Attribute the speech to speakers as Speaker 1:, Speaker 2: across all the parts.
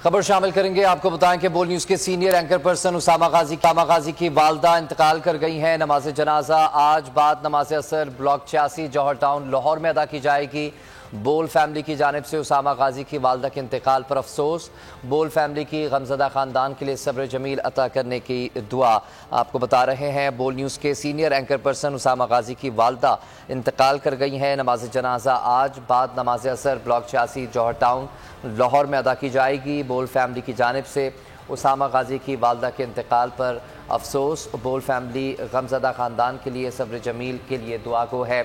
Speaker 1: खबर शामिल करेंगे। आपको बताएं कि बोल न्यूज के सीनियर एंकर पर्सन उसामा गाजी की वालदा इंतकाल कर गई हैं। नमाज जनाजा आज बाद नमाज असर ब्लॉक 86 जौहर टाउन लाहौर में अदा की जाएगी। बोल फैमिली की जानिब से उसामा गाजी की वालदा के इंतकाल पर अफसोस। बोल फैमिली की गमज़दा ख़ानदान के लिए सब्र जमील अता करने की दुआ। आपको बता रहे हैं बोल न्यूज़ के सीनियर एंकर पर्सन उसामा गाजी की वालदा इंतकाल कर गई हैं। नमाज जनाजा आज बाद नमाज असर ब्लॉक 86 जौहर टाउन लाहौर में अदा की जाएगी। बोल फैमिली की जानिब से उसामा गाजी की वालदा के इंतकाल पर अफसोस। बोल फैमिली गमज़दा ख़ानदान के लिए सब्र जमील के लिए दुआ गो है।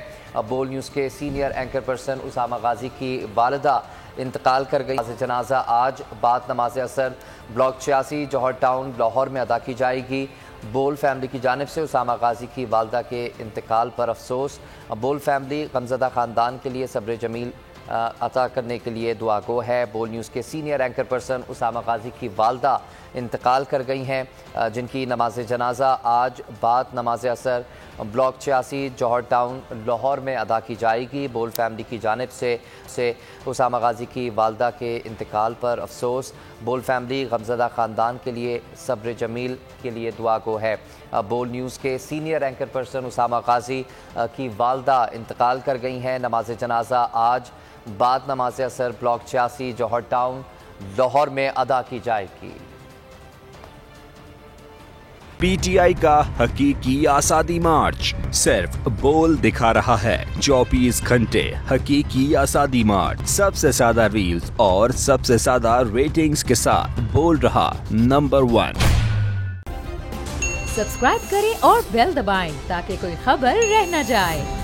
Speaker 1: बोल न्यूज़ के सीनियर एंकर पर्सन उसामा गाजी की वालदा इंतकाल कर गई। जनाजा आज बाद नमाज असर ब्लॉक 86 जौहर टाउन लाहौर में अदा की जाएगी। बोल फैमिली की जानिब से उसामा गाजी की वालदा के इंतकाल पर अफसोस। बोल फैमिली गमज़दा ख़ानदान के लिए सब्र जमील अता करने के लिए दुआ गो है। बोल न्यूज़ के सीनियर एंकर पर्सन उसामा गाजी की वालदा इंतकाल कर गई हैं, जिनकी नमाज जनाजा आज बाद नमाज असर ब्लॉक 86 जौहर टाउन लाहौर में अदा की जाएगी। बोल फैमिली की जानिब से उसामा गाजी की वालदा के इंतकाल पर अफसोस। बोल फैमिली गमज़दा ख़ानदान के लिए सब्र जमील के लिए दुआ गो है। बोल न्यूज़ के सीनियर एंकर पर्सन उसामा गाजी की वालदा इंतकाल कर गई हैं। नमाज जनाजा आज बाद नमाज असर ब्लॉक 86 जौहर टाउन लाहौर में अदा की जाएगी।
Speaker 2: पीटीआई का हकीकी आज़ादी मार्च सिर्फ बोल दिखा रहा है। 24 घंटे हकीकी आज़ादी मार्च, सबसे ज्यादा रील्स और सबसे ज्यादा रेटिंग्स के साथ बोल रहा नंबर 1।
Speaker 3: सब्सक्राइब करें और बेल दबाएं ताकि कोई खबर रह न जाए।